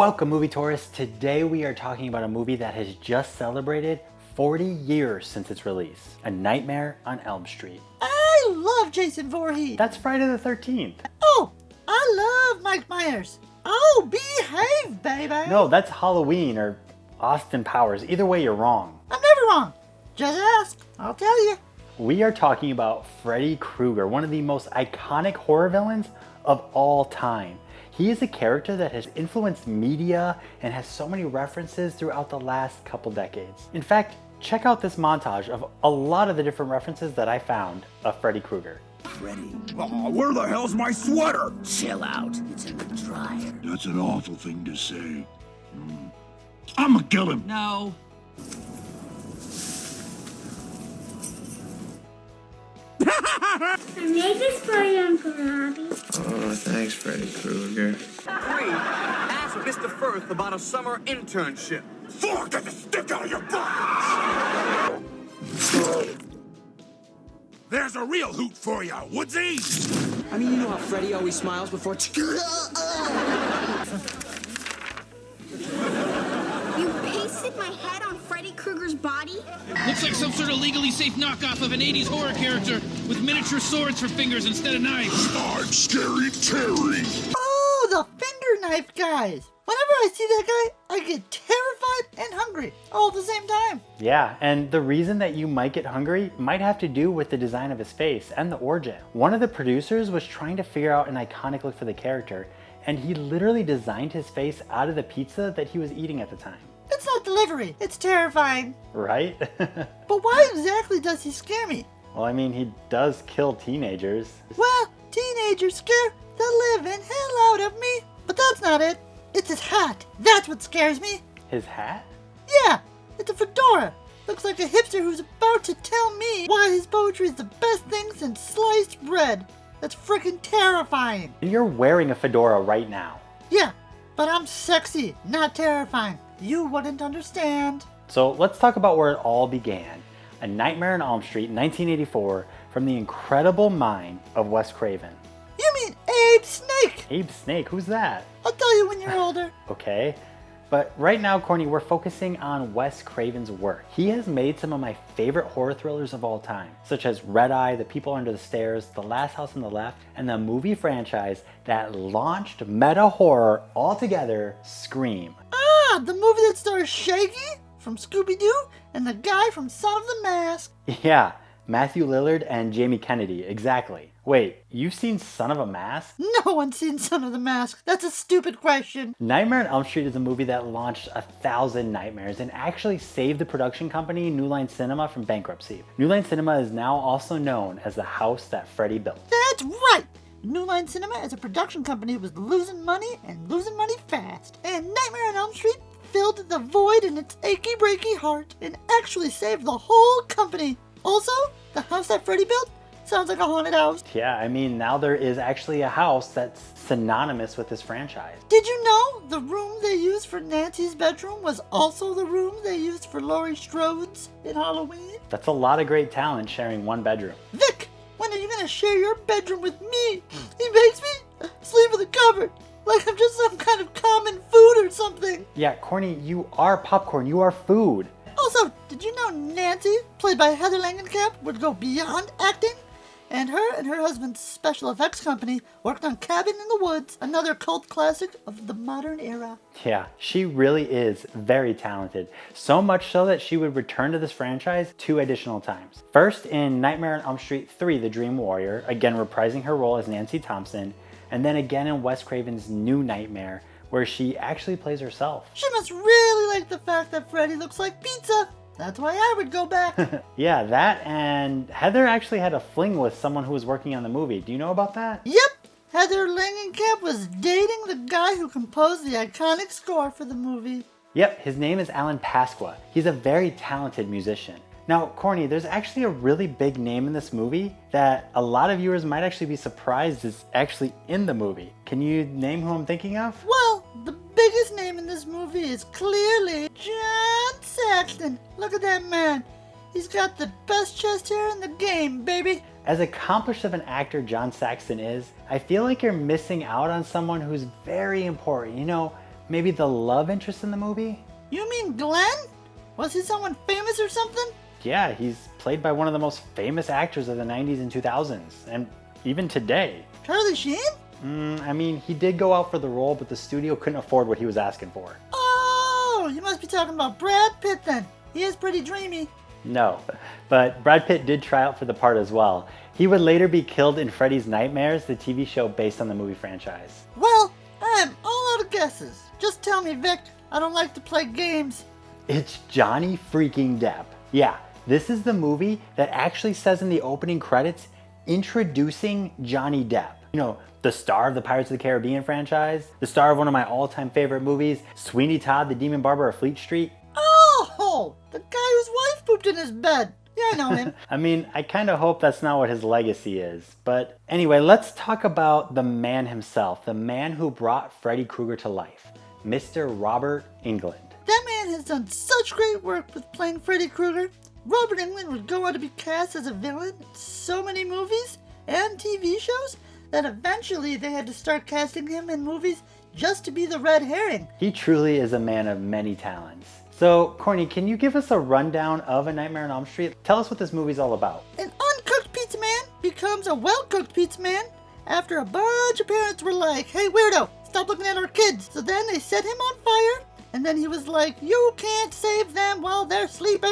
Welcome movie tourists. Today we are talking about a movie that has just celebrated 40 years since its release. A Nightmare on Elm Street. I love Jason Voorhees. That's Friday the 13th. Oh, I love Mike Myers. Oh, behave, baby. No, that's Halloween or Austin Powers. Either way, you're wrong. I'm never wrong. Just ask. I'll tell you. We are talking about Freddy Krueger, one of the most iconic horror villains of all time. He is a character that has influenced media and has so many references throughout the last couple decades. In fact, check out this montage of a lot of the different references that I found of Freddy Krueger. Freddy. Oh, where the hell's my sweater? Chill out. It's in the dryer. That's an awful thing to say. I'ma kill him. No. I made this for you, Uncle Robbie. Oh, thanks, Freddy Krueger. 3. Ask Mr. Firth about a summer internship. 4. Get the stick out of your butt! There's a real hoot for you, Woodsy! I mean, you know how Freddy always smiles before... You pasted my head on Freddy Krueger's body? Looks like some sort of legally safe knockoff of an 80s horror character with miniature swords for fingers instead of knives. I'm Scary Terry! Oh, the fender knife guys. Whenever I see that guy, I get terrified and hungry all at the same time. Yeah, and the reason that you might get hungry might have to do with the design of his face and the origin. One of the producers was trying to figure out an iconic look for the character, and he literally designed his face out of the pizza that he was eating at the time. It's not delivery. It's terrifying. Right? But why exactly does he scare me? Well, I mean, he does kill teenagers. Well, teenagers scare the living hell out of me. But that's not it. It's his hat. That's what scares me. His hat? Yeah, it's a fedora. Looks like a hipster who's about to tell me why his poetry is the best thing since sliced bread. That's freaking terrifying. And you're wearing a fedora right now. Yeah, but I'm sexy, not terrifying. You wouldn't understand. So let's talk about where it all began. A Nightmare on Elm Street, 1984, from the incredible mind of Wes Craven. You mean Abe Snake? Abe Snake, who's that? I'll tell you when you're older. Okay, but right now, Corny, we're focusing on Wes Craven's work. He has made some of my favorite horror thrillers of all time, such as Red Eye, The People Under the Stairs, The Last House on the Left, and the movie franchise that launched meta horror altogether, Scream. Ah, the movie that stars Shaggy from Scooby-Doo and the guy from Son of the Mask. Yeah, Matthew Lillard and Jamie Kennedy, exactly. Wait, you've seen Son of a Mask? No one's seen Son of the Mask. That's a stupid question. Nightmare on Elm Street is a movie that launched 1,000 nightmares and actually saved the production company New Line Cinema from bankruptcy. New Line Cinema is now also known as the house that Freddy built. That's right! New Line Cinema as a production company was losing money and losing money fast. And Nightmare on Elm Street filled the void in its achy breaky heart and actually saved the whole company. Also, the house that Freddy built sounds like a haunted house. Yeah, I mean, now there is actually a house that's synonymous with this franchise. Did you know the room they used for Nancy's bedroom was also the room they used for Laurie Strode's in Halloween? That's a lot of great talent sharing one bedroom. Vic, when are you gonna share your bedroom with me? He makes me sleep with a cupboard, like I'm just some kind of common food or something. Yeah, Corny, you are popcorn, you are food. Also, did you know Nancy, played by Heather Langenkamp, would go beyond acting? And her husband's special effects company worked on Cabin in the Woods, another cult classic of the modern era. Yeah, she really is very talented. So much so that she would return to this franchise 2 additional times. First in Nightmare on Elm Street 3, The Dream Warrior, again reprising her role as Nancy Thompson, and then again in Wes Craven's New Nightmare, where she actually plays herself. She must really like the fact that Freddy looks like pizza. That's why I would go back. Yeah, that and Heather actually had a fling with someone who was working on the movie. Do you know about that? Yep, Heather Langenkamp was dating the guy who composed the iconic score for the movie. Yep, his name is Alan Pasqua. He's a very talented musician. Now, Corny, there's actually a really big name in this movie that a lot of viewers might actually be surprised is actually in the movie. Can you name who I'm thinking of? Well, the biggest name in this movie is clearly John Saxon. Look at that man. He's got the best chest hair in the game, baby. As accomplished of an actor John Saxon is, I feel like you're missing out on someone who's very important. You know, maybe the love interest in the movie? You mean Glenn? Was he someone famous or something? Yeah, he's played by one of the most famous actors of the 90s and 2000s, and even today. Charlie Sheen? I mean, he did go out for the role, but the studio couldn't afford what he was asking for. Oh, you must be talking about Brad Pitt then. He is pretty dreamy. No, but Brad Pitt did try out for the part as well. He would later be killed in Freddy's Nightmares, the TV show based on the movie franchise. Well, I'm all out of guesses. Just tell me, Vic. I don't like to play games. It's Johnny freaking Depp. Yeah, this is the movie that actually says in the opening credits, introducing Johnny Depp. You know, the star of the Pirates of the Caribbean franchise, the star of one of my all-time favorite movies, Sweeney Todd, the Demon Barber of Fleet Street. Oh, the guy whose wife pooped in his bed. Yeah, I know him. I mean, I kind of hope that's not what his legacy is. But anyway, let's talk about the man himself, the man who brought Freddy Krueger to life, Mr. Robert Englund. That man has done such great work with playing Freddy Krueger. Robert Englund would go on to be cast as a villain in so many movies and TV shows that eventually they had to start casting him in movies just to be the red herring. He truly is a man of many talents. So, Corny, can you give us a rundown of A Nightmare on Elm Street? Tell us what this movie's all about. An uncooked pizza man becomes a well-cooked pizza man after a bunch of parents were like, hey, weirdo, stop looking at our kids. So then they set him on fire, and then he was like, you can't save them while they're sleeping.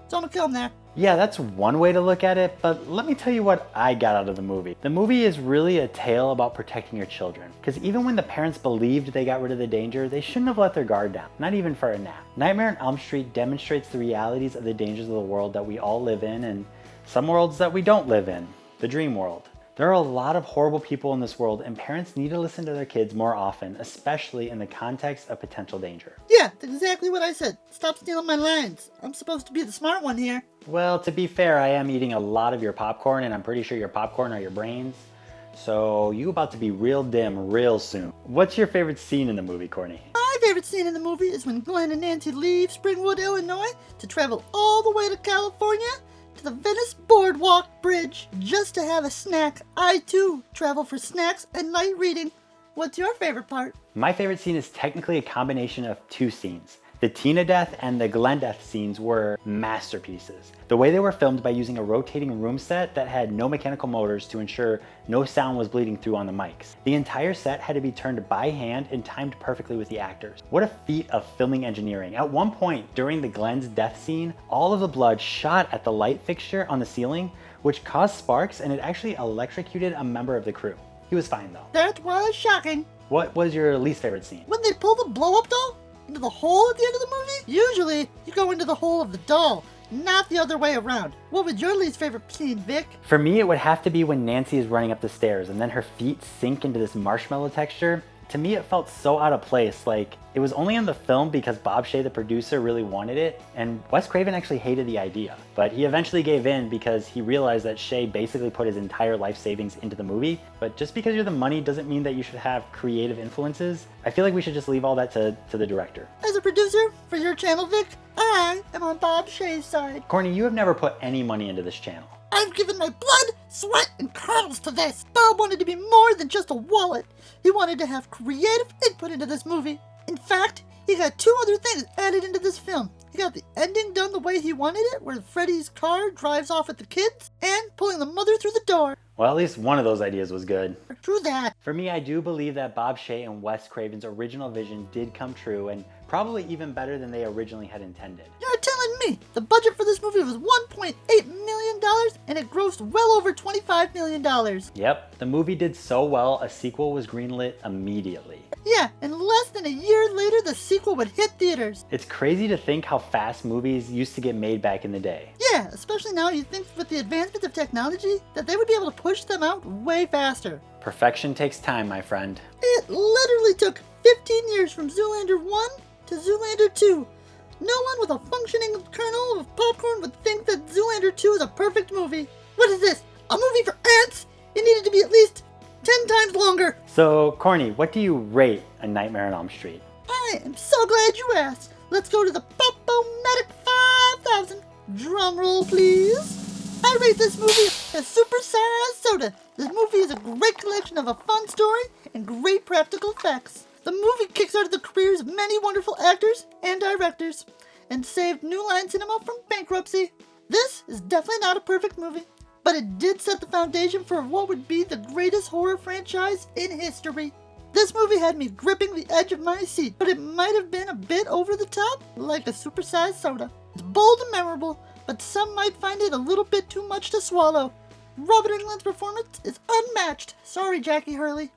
So I'm gonna kill him there. Yeah, that's one way to look at it, but let me tell you what I got out of the movie. The movie is really a tale about protecting your children, because even when the parents believed they got rid of the danger, they shouldn't have let their guard down, not even for a nap. Nightmare on Elm Street demonstrates the realities of the dangers of the world that we all live in and some worlds that we don't live in, the dream world. There are a lot of horrible people in this world, and parents need to listen to their kids more often, especially in the context of potential danger. Yeah, that's exactly what I said. Stop stealing my lines. I'm supposed to be the smart one here. Well, to be fair, I am eating a lot of your popcorn, and I'm pretty sure your popcorn are your brains. So you about to be real dim real soon. What's your favorite scene in the movie, Corny? My favorite scene in the movie is when Glenn and Nancy leave Springwood, Illinois to travel all the way to California to the Venice Boardwalk Bridge just to have a snack. I too travel for snacks and light reading. What's your favorite part? My favorite scene is technically a combination of two scenes. The Tina death and the Glenn death scenes were masterpieces. The way they were filmed by using a rotating room set that had no mechanical motors to ensure no sound was bleeding through on the mics. The entire set had to be turned by hand and timed perfectly with the actors. What a feat of filming engineering. At one point during the Glenn's death scene, all of the blood shot at the light fixture on the ceiling, which caused sparks, and it actually electrocuted a member of the crew. He was fine though. That was shocking. What was your least favorite scene? When they pull the blow-up doll into the hole at the end of the movie? Usually, you go into the hole of the doll, not the other way around. What was your least favorite scene, Vic? For me, it would have to be when Nancy is running up the stairs and then her feet sink into this marshmallow texture. To me, it felt so out of place, like it was only in the film because Bob Shaye, the producer, really wanted it, and Wes Craven actually hated the idea. But he eventually gave in because he realized that Shaye basically put his entire life savings into the movie. But just because you're the money doesn't mean that you should have creative influences. I feel like we should just leave all that to the director. As a producer for your channel, Vic, I am on Bob Shaye's side. Corny, you have never put any money into this channel. I've given my blood, sweat, and kernels to this. Bob wanted to be more than just a wallet. He wanted to have creative input into this movie. In fact, he got two other things added into this film. He got the ending done the way he wanted it, where Freddy's car drives off at the kids, and pulling the mother through the door. Well, at least one of those ideas was good. True that. For me, I do believe that Bob Shaye and Wes Craven's original vision did come true, and probably even better than they originally had intended. You're telling me the budget for this movie was $1.8 million and it grossed well over $25 million. Yep, the movie did so well, a sequel was greenlit immediately. Yeah, and less than a year later, the sequel would hit theaters. It's crazy to think how fast movies used to get made back in the day. Yeah, especially now you think with the advancements of technology that they would be able to push them out way faster. Perfection takes time, my friend. It literally took 15 years from Zoolander 1 to Zoolander 2. No one with a functioning kernel of popcorn would think that Zoolander 2 is a perfect movie. What is this? A movie for ants? It needed to be at least 10 times longer. So, Corny, what do you rate A Nightmare on Elm Street? I am so glad you asked. Let's go to the Pop-O-Matic 5000. Drum roll, please. I rate this movie a super-sized soda. This movie is a great collection of a fun story and great practical effects. The movie kickstarted the careers of many wonderful actors and directors, and saved New Line Cinema from bankruptcy. This is definitely not a perfect movie, but it did set the foundation for what would be the greatest horror franchise in history. This movie had me gripping the edge of my seat, but it might have been a bit over the top, like a supersized soda. It's bold and memorable, but some might find it a little bit too much to swallow. Robert Englund's performance is unmatched. Sorry, Jackie Hurley.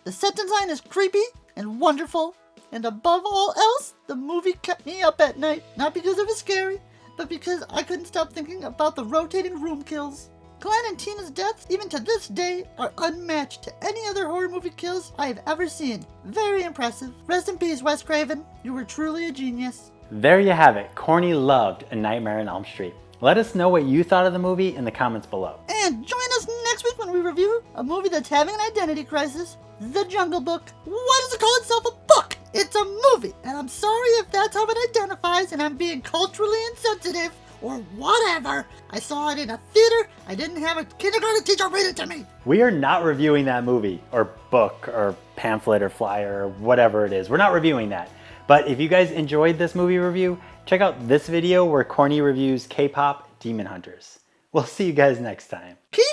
The set design is creepy and wonderful, and above all else, the movie kept me up at night, not because it was scary, but because I couldn't stop thinking about the rotating room kills. Glenn and Tina's deaths, even to this day, are unmatched to any other horror movie kills I have ever seen. Very impressive. Rest in peace, Wes Craven. You were truly a genius. There you have it. Corny loved A Nightmare on Elm Street. Let us know what you thought of the movie in the comments below. And join us next week when we review a movie that's having an identity crisis, The Jungle Book. Why does it call itself a book? It's a movie, and I'm sorry if that's how it identifies and I'm being culturally insensitive or whatever. I saw it in a theater. I didn't have a kindergarten teacher read it to me. We are not reviewing that movie or book or pamphlet or flyer or whatever it is. We're not reviewing that. But if you guys enjoyed this movie review, check out this video where Corny reviews K-pop Demon Hunters. We'll see you guys next time. Keep